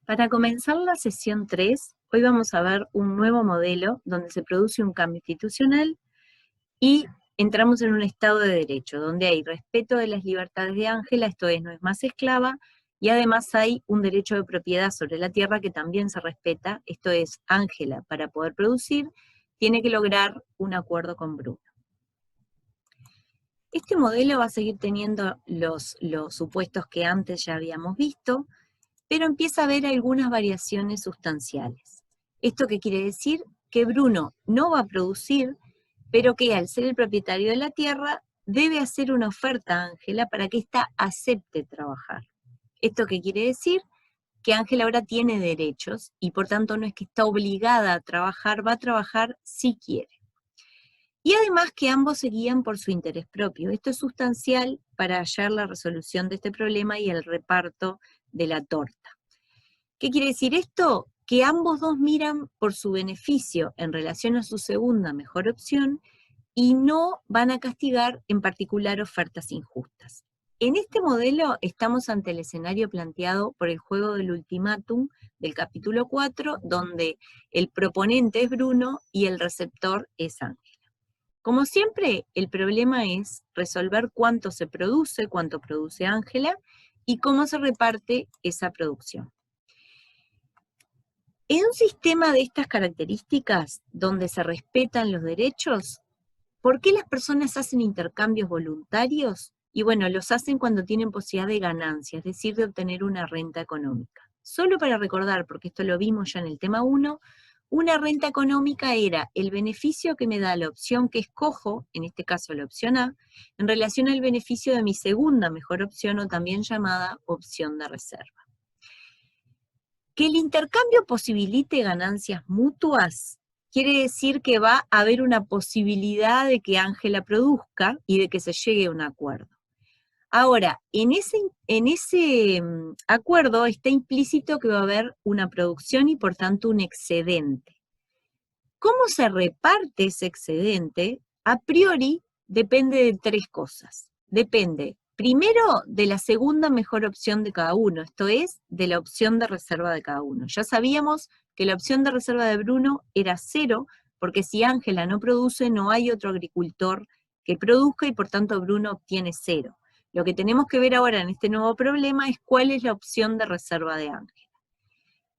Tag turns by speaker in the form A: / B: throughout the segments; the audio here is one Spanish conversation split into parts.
A: Para comenzar la sesión 3, hoy vamos a ver un nuevo modelo donde se produce un cambio institucional y entramos en un Estado de Derecho, donde hay respeto de las libertades de Ángela, esto es, no es más esclava, y además hay un derecho de propiedad sobre la tierra que también se respeta, esto es, Ángela, para poder producir, tiene que lograr un acuerdo con Bruno. Este modelo va a seguir teniendo los supuestos que antes ya habíamos visto, pero empieza a haber algunas variaciones sustanciales. ¿Esto qué quiere decir? Que Bruno no va a producir, pero que al ser el propietario de la tierra, debe hacer una oferta a Ángela para que ésta acepte trabajar. ¿Esto qué quiere decir? Que Ángela ahora tiene derechos y por tanto no es que está obligada a trabajar, va a trabajar si quiere. Y además que ambos se guían por su interés propio. Esto es sustancial para hallar la resolución de este problema y el reparto de la torta. ¿Qué quiere decir esto? Que ambos dos miran por su beneficio en relación a su segunda mejor opción y no van a castigar en particular ofertas injustas. En este modelo estamos ante el escenario planteado por el juego del ultimátum del capítulo 4, donde el proponente es Bruno y el receptor es Ángela. Como siempre, el problema es resolver cuánto se produce, cuánto produce Ángela y cómo se reparte esa producción. En un sistema de estas características, donde se respetan los derechos, ¿por qué las personas hacen intercambios voluntarios? Y bueno, los hacen cuando tienen posibilidad de ganancia, es decir, de obtener una renta económica. Solo para recordar, porque esto lo vimos ya en el tema 1, una renta económica era el beneficio que me da la opción que escojo, en este caso la opción A, en relación al beneficio de mi segunda mejor opción o también llamada opción de reserva. Que el intercambio posibilite ganancias mutuas quiere decir que va a haber una posibilidad de que Ángela produzca y de que se llegue a un acuerdo. Ahora, en ese acuerdo está implícito que va a haber una producción y por tanto un excedente. ¿Cómo se reparte ese excedente? A priori depende de tres cosas. Depende, primero, de la segunda mejor opción de cada uno, esto es, de la opción de reserva de cada uno. Ya sabíamos que la opción de reserva de Bruno era 0, porque si Ángela no produce, no hay otro agricultor que produzca y por tanto Bruno obtiene 0. Lo que tenemos que ver ahora en este nuevo problema es cuál es la opción de reserva de Ángela.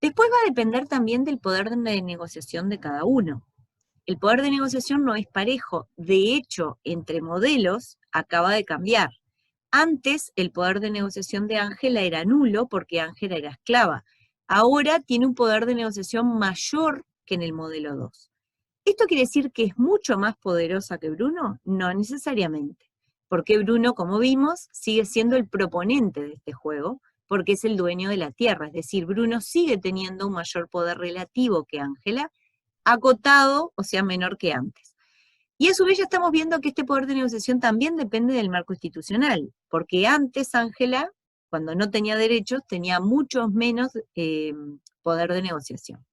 A: Después va a depender también del poder de negociación de cada uno. El poder de negociación no es parejo, de hecho, entre modelos acaba de cambiar. Antes el poder de negociación de Ángela era nulo porque Ángela era esclava. Ahora tiene un poder de negociación mayor que en el modelo 2. ¿Esto quiere decir que es mucho más poderosa que Bruno? No necesariamente, porque Bruno, como vimos, sigue siendo el proponente de este juego, porque es el dueño de la tierra, es decir, Bruno sigue teniendo un mayor poder relativo que Ángela, acotado, o sea, menor que antes. Y a su vez ya estamos viendo que este poder de negociación también depende del marco institucional, porque antes Ángela, cuando no tenía derechos, tenía mucho menos poder de negociación.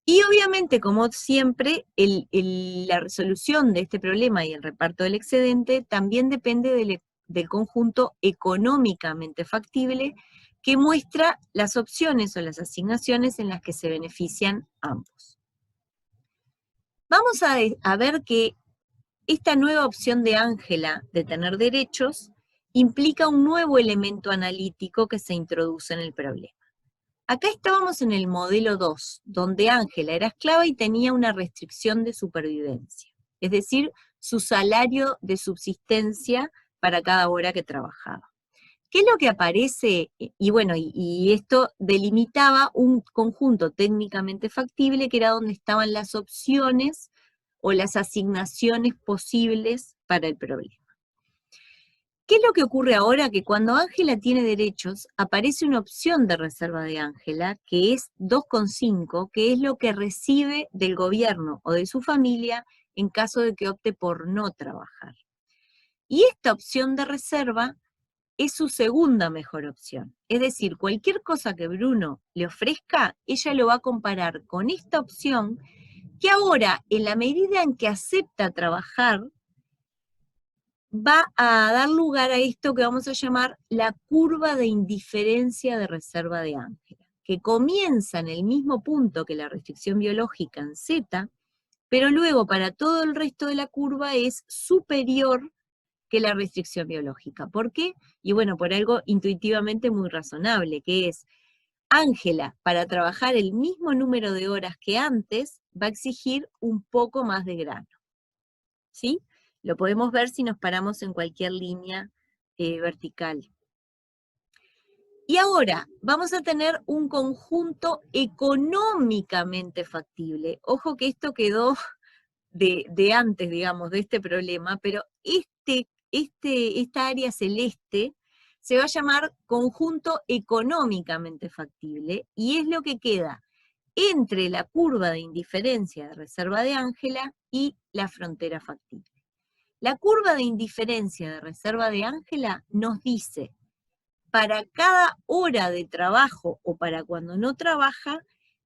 A: Y obviamente, como siempre, la resolución de este problema y el reparto del excedente también depende del conjunto económicamente factible que muestra las opciones o las asignaciones en las que se benefician ambos. Vamos a ver que esta nueva opción de Ángela de tener derechos implica un nuevo elemento analítico que se introduce en el problema. Acá estábamos en el modelo 2, donde Ángela era esclava y tenía una restricción de supervivencia, es decir, su salario de subsistencia para cada hora que trabajaba. ¿Qué es lo que aparece? Y bueno, y esto delimitaba un conjunto técnicamente factible que era donde estaban las opciones o las asignaciones posibles para el problema. ¿Qué es lo que ocurre ahora? Que cuando Ángela tiene derechos, aparece una opción de reserva de Ángela, que es 2,5, que es lo que recibe del gobierno o de su familia en caso de que opte por no trabajar. Y esta opción de reserva es su segunda mejor opción. Es decir, cualquier cosa que Bruno le ofrezca, ella lo va a comparar con esta opción, que ahora, en la medida en que acepta trabajar, va a dar lugar a esto que vamos a llamar la curva de indiferencia de reserva de Ángela. que comienza en el mismo punto que la restricción biológica en Z, pero luego para todo el resto de la curva es superior que la restricción biológica. ¿Por qué? Y bueno, por algo intuitivamente muy razonable, que es Ángela, para trabajar el mismo número de horas que antes, va a exigir un poco más de grano. ¿Sí? Lo podemos ver si nos paramos en cualquier línea vertical. Y ahora vamos a tener un conjunto económicamente factible. Ojo que esto quedó de antes, digamos, de este problema, pero esta área celeste se va a llamar conjunto económicamente factible y es lo que queda entre la curva de indiferencia de reserva de Ángela y la frontera factible. La curva de indiferencia de reserva de Ángela nos dice, para cada hora de trabajo o para cuando no trabaja,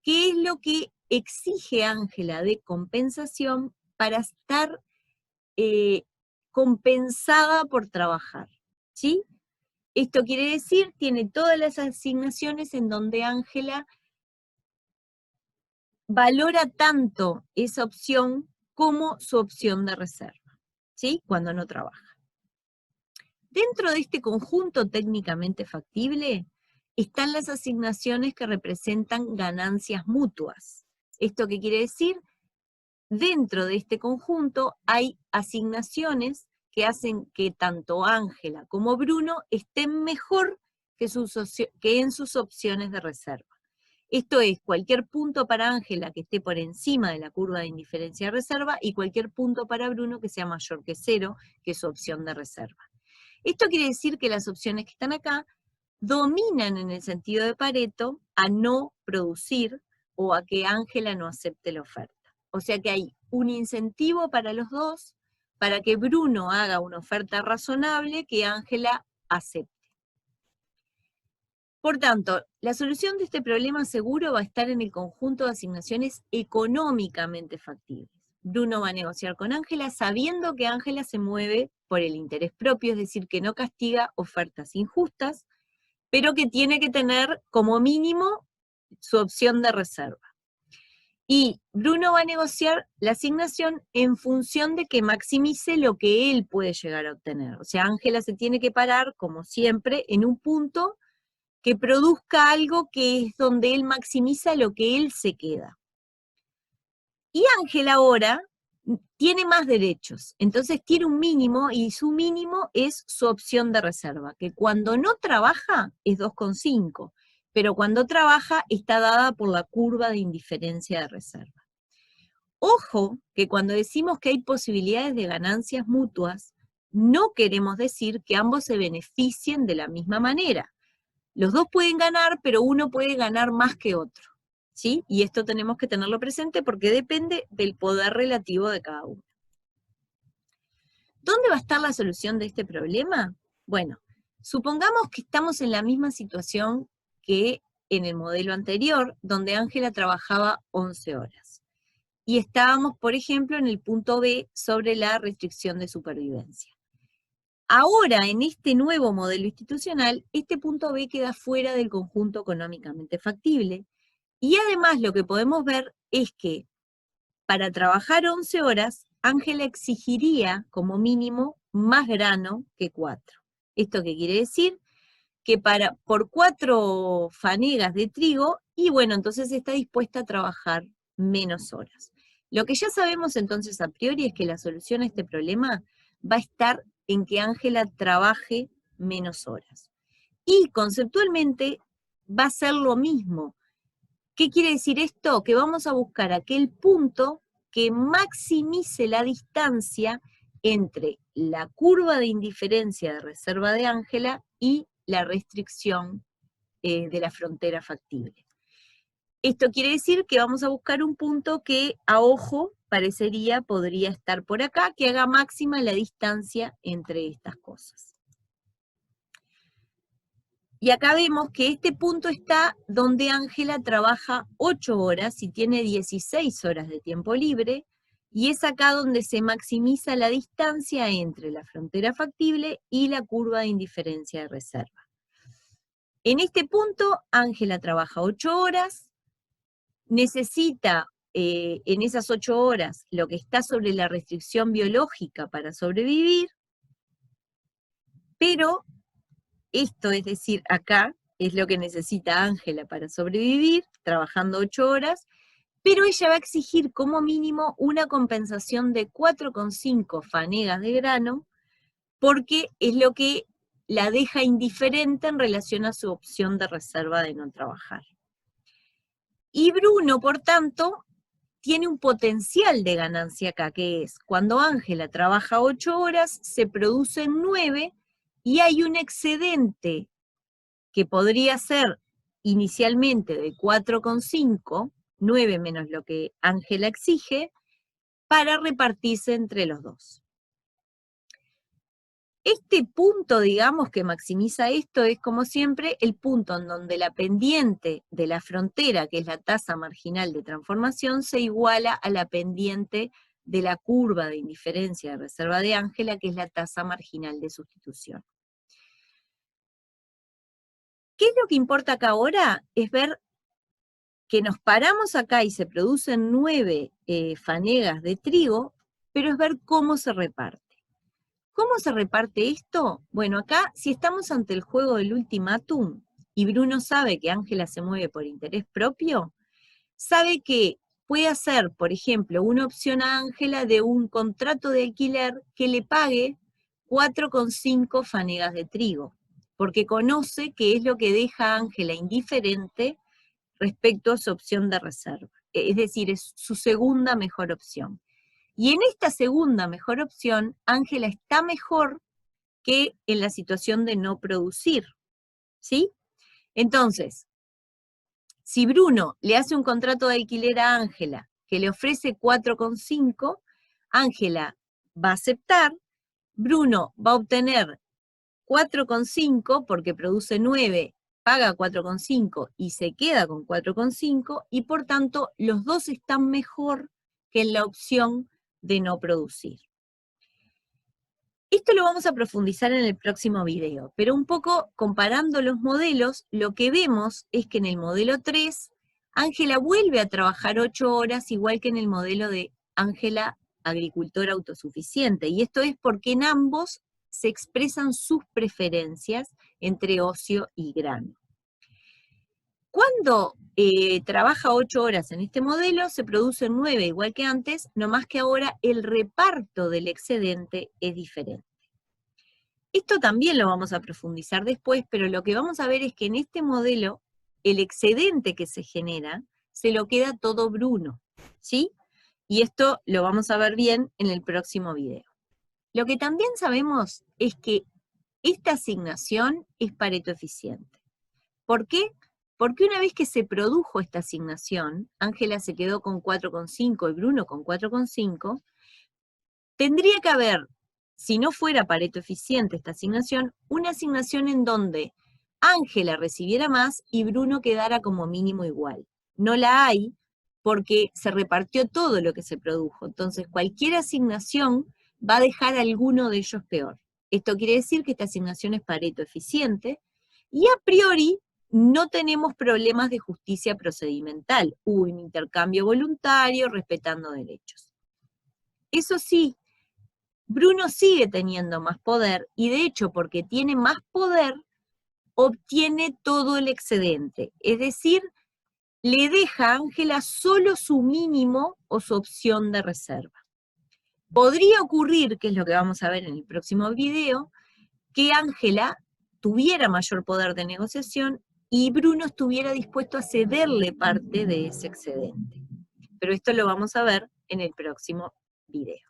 A: qué es lo que exige Ángela de compensación para estar compensada por trabajar, ¿sí? Esto quiere decir, tiene todas las asignaciones en donde Ángela valora tanto esa opción como su opción de reserva, ¿sí? Cuando no trabaja. Dentro de este conjunto técnicamente factible están las asignaciones que representan ganancias mutuas. ¿Esto qué quiere decir? Dentro de este conjunto hay asignaciones que hacen que tanto Ángela como Bruno estén mejor que en sus opciones de reserva. Esto es cualquier punto para Ángela que esté por encima de la curva de indiferencia de reserva y cualquier punto para Bruno que sea mayor que 0, que es su opción de reserva. Esto quiere decir que las opciones que están acá dominan en el sentido de Pareto a no producir o a que Ángela no acepte la oferta. O sea que hay un incentivo para los dos, para que Bruno haga una oferta razonable que Ángela acepte. Por tanto, la solución de este problema seguro va a estar en el conjunto de asignaciones económicamente factibles. Bruno va a negociar con Ángela sabiendo que Ángela se mueve por el interés propio, es decir, que no castiga ofertas injustas, pero que tiene que tener como mínimo su opción de reserva. Y Bruno va a negociar la asignación en función de que maximice lo que él puede llegar a obtener. O sea, Ángela se tiene que parar, como siempre, en un punto que produzca algo que es donde él maximiza lo que él se queda. Y Ángela ahora tiene más derechos, entonces tiene un mínimo y su mínimo es su opción de reserva, que cuando no trabaja es 2,5, pero cuando trabaja está dada por la curva de indiferencia de reserva. Ojo que cuando decimos que hay posibilidades de ganancias mutuas, no queremos decir que ambos se beneficien de la misma manera. Los dos pueden ganar, pero uno puede ganar más que otro, ¿sí? Y esto tenemos que tenerlo presente porque depende del poder relativo de cada uno. ¿Dónde va a estar la solución de este problema? Bueno, supongamos que estamos en la misma situación que en el modelo anterior, donde Ángela trabajaba 11 horas. Y estábamos, por ejemplo, en el punto B sobre la restricción de supervivencia. Ahora, en este nuevo modelo institucional, este punto B queda fuera del conjunto económicamente factible, y además lo que podemos ver es que para trabajar 11 horas, Ángela exigiría como mínimo más grano que 4. ¿Esto qué quiere decir? Que por 4 fanegas de trigo, y bueno, entonces está dispuesta a trabajar menos horas. Lo que ya sabemos entonces a priori es que la solución a este problema va a estar en que Ángela trabaje menos horas. Y conceptualmente va a ser lo mismo. ¿Qué quiere decir esto? Que vamos a buscar aquel punto que maximice la distancia entre la curva de indiferencia de reserva de Ángela y la restricción de la frontera factible. Esto quiere decir que vamos a buscar un punto que a ojo podría estar por acá, que haga máxima la distancia entre estas cosas. Y acá vemos que este punto está donde Ángela trabaja 8 horas y tiene 16 horas de tiempo libre, y es acá donde se maximiza la distancia entre la frontera factible y la curva de indiferencia de reserva. En este punto, Ángela trabaja 8 horas, necesita en esas 8 horas lo que está sobre la restricción biológica para sobrevivir, pero esto, es decir, acá es lo que necesita Ángela para sobrevivir, trabajando 8 horas, pero ella va a exigir como mínimo una compensación de 4,5 fanegas de grano, porque es lo que la deja indiferente en relación a su opción de reserva de no trabajar. Y Bruno, por tanto, tiene un potencial de ganancia acá, que es, cuando Ángela trabaja 8 horas, se producen 9 y hay un excedente que podría ser inicialmente de 4,5, 9 menos lo que Ángela exige, para repartirse entre los dos. Este punto, digamos, que maximiza esto es, como siempre, el punto en donde la pendiente de la frontera, que es la tasa marginal de transformación, se iguala a la pendiente de la curva de indiferencia de reserva de Ángela, que es la tasa marginal de sustitución. ¿Qué es lo que importa acá ahora? Es ver que nos paramos acá y se producen 9 fanegas de trigo, pero es ver cómo se reparte. ¿Cómo se reparte esto? Bueno, acá, si estamos ante el juego del ultimátum, y Bruno sabe que Ángela se mueve por interés propio, sabe que puede hacer, por ejemplo, una opción a Ángela de un contrato de alquiler que le pague 4,5 fanegas de trigo, porque conoce que es lo que deja a Ángela indiferente respecto a su opción de reserva. Es decir, es su segunda mejor opción. Y en esta segunda mejor opción, Ángela está mejor que en la situación de no producir, ¿sí? Entonces, si Bruno le hace un contrato de alquiler a Ángela que le ofrece 4,5, Ángela va a aceptar, Bruno va a obtener 4,5 porque produce 9, paga 4,5 y se queda con 4,5 y por tanto los dos están mejor que en la opción de no producir. Esto lo vamos a profundizar en el próximo video, pero un poco comparando los modelos, lo que vemos es que en el modelo 3, Ángela vuelve a trabajar 8 horas, igual que en el modelo de Ángela, agricultora autosuficiente, y esto es porque en ambos se expresan sus preferencias entre ocio y grano. Cuando trabaja 8 horas en este modelo, se producen 9 igual que antes, no más que ahora el reparto del excedente es diferente. Esto también lo vamos a profundizar después, pero lo que vamos a ver es que en este modelo, el excedente que se genera, se lo queda todo Bruno, ¿sí? Y esto lo vamos a ver bien en el próximo video. Lo que también sabemos es que esta asignación es Pareto eficiente. ¿Por qué? Porque una vez que se produjo esta asignación, Ángela se quedó con 4,5 y Bruno con 4,5, tendría que haber, si no fuera Pareto eficiente esta asignación, una asignación en donde Ángela recibiera más y Bruno quedara como mínimo igual. No la hay porque se repartió todo lo que se produjo. Entonces, cualquier asignación va a dejar a alguno de ellos peor. Esto quiere decir que esta asignación es Pareto eficiente y a priori no tenemos problemas de justicia procedimental. Hubo un intercambio voluntario respetando derechos. Eso sí, Bruno sigue teniendo más poder y de hecho porque tiene más poder obtiene todo el excedente, es decir, le deja a Ángela solo su mínimo o su opción de reserva. Podría ocurrir, que es lo que vamos a ver en el próximo video, que Ángela tuviera mayor poder de negociación y Bruno estuviera dispuesto a cederle parte de ese excedente. Pero esto lo vamos a ver en el próximo video.